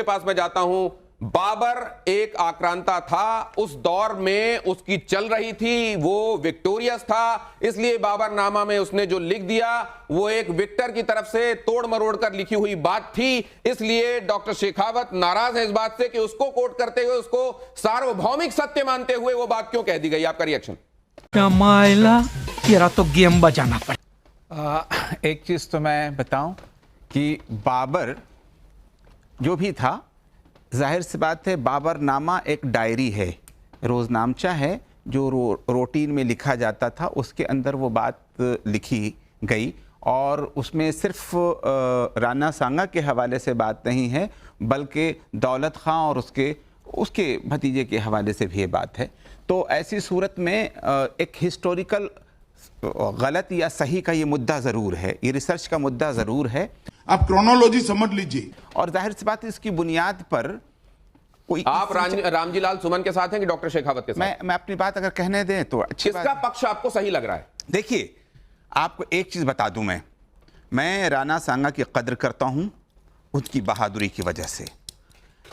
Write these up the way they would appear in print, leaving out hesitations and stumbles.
आपके पास मैं जाता हूं। बाबर एक आक्रांता था, उस दौर में उसकी चल रही थी, वो विक्टोरियस था, इसलिए बाबरनामा में उसने जो लिख दिया वो एक विक्टर की तरफ से तोड़ मरोड़ कर लिखी हुई बात थी। इसलिए डॉक्टर शेखावत नाराज है इस बात से कि उसको कोट करते हुए, उसको सार्वभौमिक सत्य मानते हुए वो बात क्यों कह दी गई। आपका रिएक्शन? माइला तेरा तो गेम बजाना पड़ा। एक चीज तो मैं बताऊं कि बाबर जो भी था, जाहिर सी बात है बाबरनामा एक डायरी है, रोजनामचा है जो रूटीन में लिखा जाता था, उसके अंदर वो बात लिखी गई और उसमें सिर्फ राणा सांगा के हवाले से बात नहीं है बल्कि दौलत खां और उसके भतीजे के हवाले से भी ये बात है। तो ऐसी सूरत में एक हिस्टोरिकल गलत या सही का ये मुद्दा ज़रूर है, ये रिसर्च का मुद्दा ज़रूर है। आप क्रोनोलॉजी समझ लीजिए और जाहिर सी बात है इसकी बुनियाद पर कोई आप रामजी लाल सुमन के साथ हैं कि डॉक्टर शेखावत के साथ? मैं अपनी बात अगर कहने दें तो अच्छी बात। किसका पक्ष आपको सही लग रहा है? देखिए, आपको एक चीज बता दूं, मैं राणा सांगा की कदर करता हूं उनकी बहादुरी की वजह से।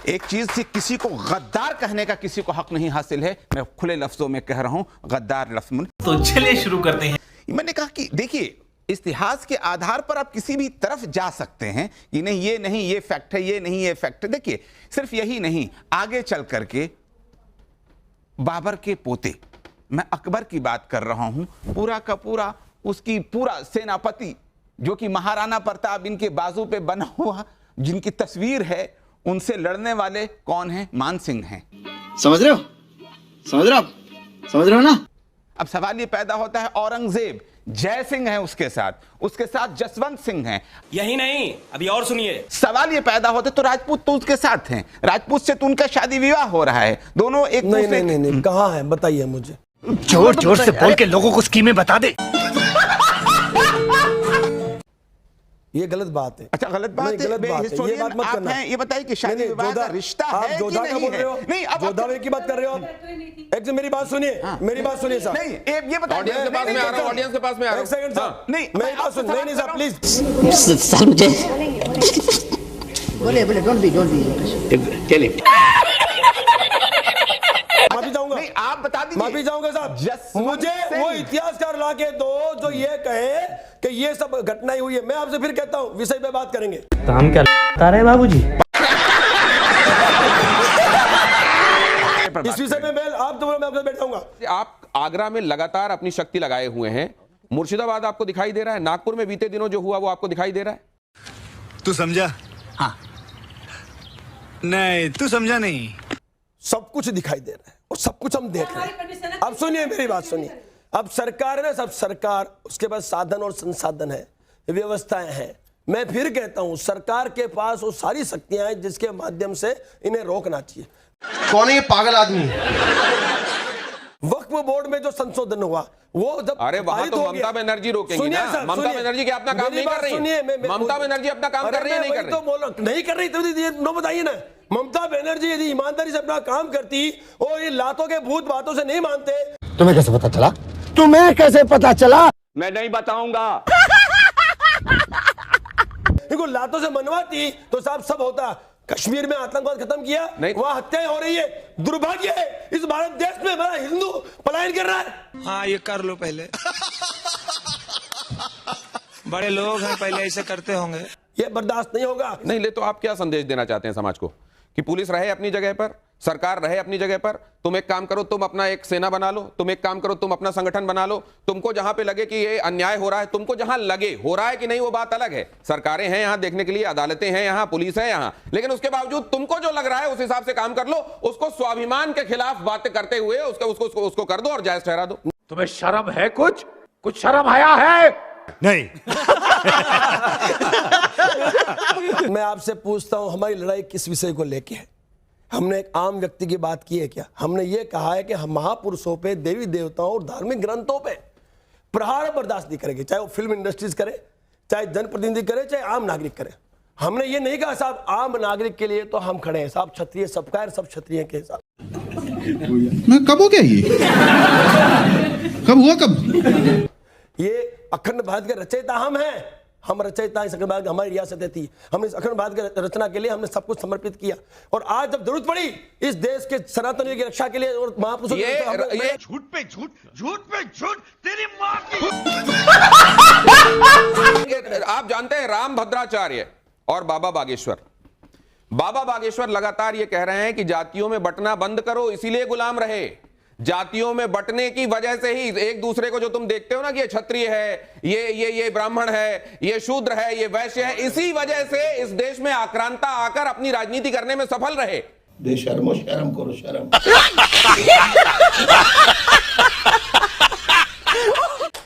एक चीज से किसी को गद्दार कहने का किसी को हक नहीं हासिल है, मैं खुले लफ्जों में कह रहा हूं गद्दार लफ्ज। तो चलिए शुरू करते हैं। मैंने कहा कि देखिए, इतिहास के आधार पर आप किसी भी तरफ जा सकते हैं कि नहीं ये फैक्ट है, ये नहीं ये फैक्ट है। देखिए, सिर्फ यही नहीं, आगे चल करके बाबर के पोते, मैं अकबर की बात कर रहा हूं, पूरा का पूरा उसकी पूरा सेनापति जो कि महाराणा प्रताप इनके बाजू पे बना हुआ, जिनकी तस्वीर है, उनसे लड़ने वाले कौन हैं? मान सिंह हैं। समझ रहे हो ना? अब सवाल ये पैदा होता है, औरंगजेब जय सिंह है उसके साथ जसवंत सिंह हैं। यही नहीं, अभी और सुनिए। सवाल ये पैदा होते तो राजपूत तो उसके साथ हैं, राजपूत से तो उनका शादी विवाह हो रहा है, दोनों एक नहीं, कहाँ है बताइए मुझे। जोर जोर से बोल के लोगों को स्कीमें बता दे। ये गलत बात है। अच्छा, गलत बात है, गलत बात है, ये बात मत करना। ये बताइए कि शादी विवाह का रिश्ता है कि जोधा का बोल रहे हो? नहीं, अब जोधावे की बात कर रहे हो आप? एक से मेरी बात सुनिए, मेरी बात सुनिए साहब। नहीं, ये बताइए, ऑडियंस के पास में आ रहा हूं, ऑडियंस के पास में आ रहा हूं। एक सेकंड साहब, नहीं, मेरी बात सुन। नहीं साहब, प्लीज। सर मुझे बोले डोंट बी चलिए माफी चाहूंगा। नहीं, आप बता दीजिए। माफी चाहूंगा साहब, मुझे वो इतिहासकार ला के दो जो ये कहे कि ये सब घटनाएं हुई है। मैं आपसे फिर कहता हूँ, विषय पे बात करेंगे। तो हम क्या बता रहे हैं बाबूजी? इस विषय में मैं आप तो मैं आपसे बैठ जाऊंगा। आप आगरा में लगातार अपनी शक्ति लगाए हुए हैं, मुर्शिदाबाद आपको दिखाई दे रहा है, नागपुर में बीते दिनों जो हुआ वो आपको दिखाई दे रहा है? तू समझा? हाँ। नहीं, तू समझा नहीं। सब कुछ दिखाई दे रहा है और सब कुछ हम देख रहे हैं। अब सुनिए मेरी बात सुनिए। अब सरकार है ना, सब सरकार, उसके पास साधन और संसाधन है, व्यवस्थाएं हैं। मैं फिर कहता हूं, सरकार के पास वो सारी शक्तियां हैं जिसके माध्यम से इन्हें रोकना चाहिए। कौन है ये पागल आदमी? वक्फ बोर्ड में जो संशोधन हुआ वो जब अरे वहां तो ममता बनर्जी रोकेंगी ना। ममता बनर्जी क्या अपना काम नहीं कर रही है? ममता बनर्जी अपना काम कर रही है, नहीं कर रही? तो बोलो नहीं कर रही, तो बताइए ना। ममता बनर्जी यदि ईमानदारी से अपना काम करती और ये लातों के भूत बातों से नहीं मानते। तुम्हें कैसे पता चला? मैं नहीं बताऊंगा। इनको लातों से मनवाती तो साहब सब होता। कश्मीर में आतंकवाद खत्म किया, वहां हत्याएं हो रही है। दुर्भाग्य है इस भारत देश में हमारा हिंदू पलायन कर रहा है। हाँ, ये कर लो पहले। बड़े लोग हैं, पहले ऐसे करते होंगे। ये बर्दाश्त नहीं होगा। नहीं ले तो आप क्या संदेश देना चाहते हैं समाज को? कि पुलिस रहे अपनी जगह पर, सरकार रहे अपनी जगह पर, तुम एक काम करो, तुम अपना एक सेना बना लो, तुम एक काम करो, तुम अपना संगठन बना लो। तुमको जहां पे लगे कि ये अन्याय हो रहा है, तुमको जहां लगे हो रहा है कि नहीं, वो बात अलग है। सरकारें हैं यहां देखने के लिए, अदालतें हैं यहां, पुलिस है यहां, लेकिन उसके बावजूद तुमको जो लग रहा है उस हिसाब से काम कर लो। उसको स्वाभिमान के खिलाफ बातें करते हुए उसको कर दो और जायज ठहरा दो। तुम्हें शर्म है? कुछ शर्म आया है? नहीं। मैं आपसे पूछता हूं, हमारी लड़ाई किस विषय को लेके है? हमने एक आम व्यक्ति की बात की है क्या? हमने ये कहा है कि हम महापुरुषों पे, देवी देवताओं और धार्मिक ग्रंथों पे प्रहार बर्दाश्त नहीं करेंगे, चाहे वो फिल्म इंडस्ट्रीज करे, चाहे जनप्रतिनिधि करे, चाहे आम नागरिक करे। हमने ये नहीं कहा साहब आम नागरिक के लिए तो हम खड़े हैं साहब, क्षत्रिय सबका है, सब क्षत्रिय के साथ। कब हो गया ये? कब हुआ? कब? ये अखंड भारत के रचयिता हम हैं, हम रचयिता इस अखंड भारत की हमारी रियासतें थी, हमने इस अखंड भारत की रचना के लिए हमने सब कुछ समर्पित किया, और आज जब जरूरत पड़ी इस देश के सनातन की रक्षा के लिए और महापुरुषों के लिए, तो हमने- झूठ पे झूठ, झूठ पे झूठ, तेरी माँ की। आप जानते हैं राम भद्राचार्य और बाबा बागेश्वर लगातार ये कह रहे हैं कि जातियों में बंटना बंद करो, इसीलिए गुलाम रहे। जातियों में बंटने की वजह से ही एक दूसरे को जो तुम देखते हो ना कि ये क्षत्रिय है, ये ब्राह्मण है, ये शूद्र है, ये वैश्य है, इसी वजह से इस देश में आक्रांता आकर अपनी राजनीति करने में सफल रहे। बेशर्मो शर्म करो शर्म।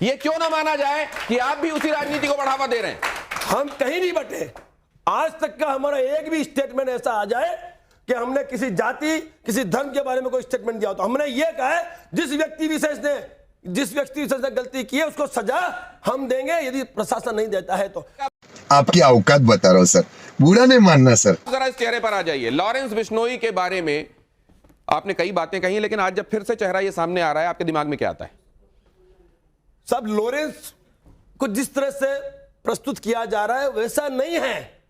ये क्यों ना माना जाए कि आप भी उसी राजनीति को बढ़ावा दे रहे हैं? हम कहीं नहीं बटे। आज तक का हमारा एक भी स्टेटमेंट ऐसा आ जाए कि हमने किसी जाति, किसी धर्म के बारे में कोई स्टेटमेंट दिया हो, तो हमने ये कहा है जिस व्यक्ति विशेष ने गलती की है उसको सजा हम देंगे, यदि प्रशासन नहीं देता है तो। आपकी औकात बता रहा हूं सर, बुरा नहीं मानना सर। जरा इस चेहरे पर आ जाइए। लॉरेंस बिश्नोई के बारे में आपने कई बातें कही, लेकिन आज जब फिर से चेहरा ये सामने आ रहा है, आपके दिमाग में क्या आता है? सब लॉरेंस को जिस तरह से प्रस्तुत किया जा रहा है वैसा नहीं है।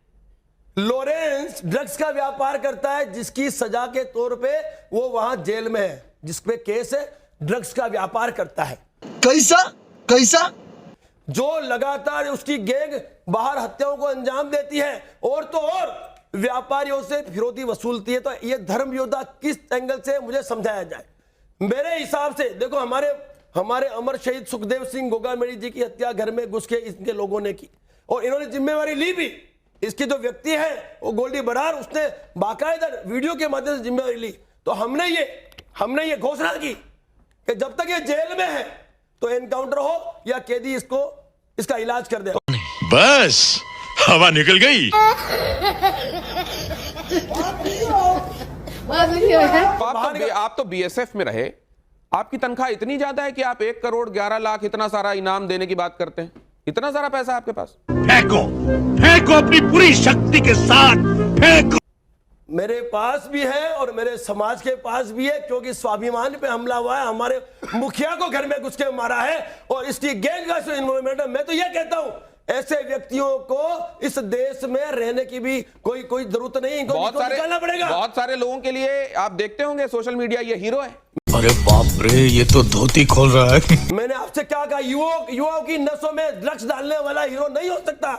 लॉरेंस ड्रग्स का व्यापार करता है, जिसकी सजा के तौर पे वो वहां जेल में है, जिस पे केस है, ड्रग्स का व्यापार करता है। कैसा जो लगातार उसकी गैंग बाहर हत्याओं को अंजाम देती है और तो और व्यापारियों से फिरौती वसूलती है, तो ये धर्म योद्धा किस एंगल से मुझे समझाया जाए? मेरे हिसाब से देखो, हमारे अमर शहीद सुखदेव सिंह गोगामेड़ी जी की हत्या घर में घुस के इनके लोगों ने की, और इन्होंने जिम्मेवारी ली भी। इसकी जो व्यक्ति है वो गोल्डी बरार, उसने बाकायदा वीडियो के माध्यम से जिम्मेवारी ली। तो हमने ये घोषणा की कि जब तक ये जेल में है तो एनकाउंटर हो या कैदी इसका इलाज कर दे। बस हवा निकल गई। आप तो बीएसएफ में रहे, आपकी तनख्वाह इतनी ज्यादा है कि आप 1 करोड़ 11 लाख इतना सारा इनाम देने की बात करते हैं? इतना सारा पैसा आपके पास? फेंको अपनी पूरी शक्ति के साथ फेंको। मेरे पास भी है और मेरे समाज के पास भी है, क्योंकि स्वाभिमान पे हमला हुआ है, हमारे मुखिया को घर में घुस के मारा है और इसकी गैंग का इन्वॉल्वमेंट है। मैं तो ये कहता हूं ऐसे व्यक्तियों को इस देश में रहने की भी कोई जरूरत नहीं, इनको निकालना पड़ेगा। बहुत सारे लोगों के लिए आप देखते होंगे सोशल मीडिया, ये हीरो है। अरे बाप रे, ये तो धोती खोल रहा है। मैंने आपसे क्या कहा, युवाओं की नसों में ड्रग्स डालने वाला हीरो नहीं हो सकता।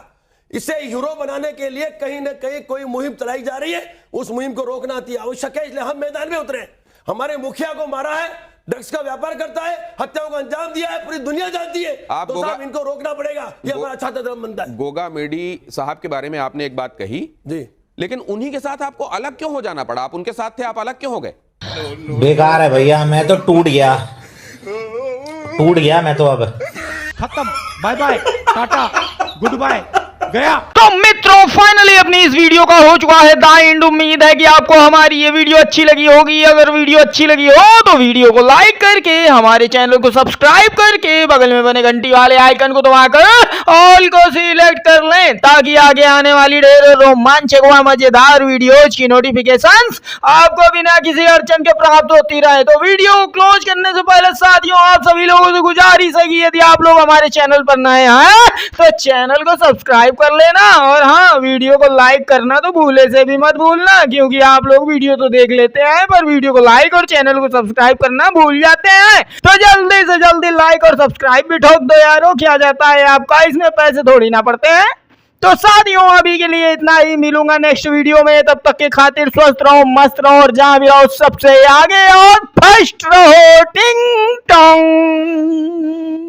इसे हीरो बनाने के लिए कहीं ना कहीं कोई मुहिम चलाई जा रही है, उस मुहिम को रोकना अति आवश्यक है, इसलिए हम मैदान में उतरे। हमारे मुखिया को मारा है, ड्रग्स का व्यापार करता है, हत्याओं को अंजाम दिया है, पूरी दुनिया जानती है। तो साहब इनको रोकना पड़ेगा, ये हमारा छात्र धर्म बनता है। गोगामेडी साहब के बारे में आपने एक बात कही जी, लेकिन उन्हीं के साथ आपको अलग क्यों हो जाना पड़ा? आप उनके साथ थे, आप अलग क्यों हो गए? बेकार है भैया, मैं तो टूट गया मैं तो अब खत्म, bye bye, tata, good bye, गया। तो मित्रों फाइनली अपनी इस वीडियो का हो चुका है द एंड। उम्मीद है कि आपको हमारी ये वीडियो अच्छी लगी होगी। अगर वीडियो अच्छी लगी हो तो वीडियो को लाइक करके, हमारे चैनल को सब्सक्राइब करके, बगल में बने घंटी वाले आइकन को दबाकर ऑल को सिलेक्ट कर लें, ताकि आगे आने वाली ढेर रोमांचक व मजेदार वीडियोज की नोटिफिकेशंस आपको बिना किसी अड़चन के प्राप्त होती रहे। तो वीडियो को क्लोज करने से पहले साथियों, आप सभी लोगों से गुजारिश है कि यदि आप लोग हमारे चैनल पर नए हैं तो चैनल को सब्सक्राइब कर लेना, और हाँ, वीडियो को लाइक करना तो भूले से भी मत भूलना, क्योंकि आप लोग वीडियो तो देख लेते हैं पर वीडियो को लाइक और चैनल को सब्सक्राइब करना भूल जाते हैं। तो जल्दी से जल्दी लाइक और सब्सक्राइब भी ठोक दो यारो, क्या जाता है आपका, इसमें पैसे थोड़ी ना पड़ते हैं। तो साथियों अभी के लिए इतना ही, मिलूंगा नेक्स्ट वीडियो में, तब तक के खातिर स्वस्थ रहो, मस्त रहो और जहां भी रहो सबसे आगे और फर्स्ट रहो। टिंग टोंग।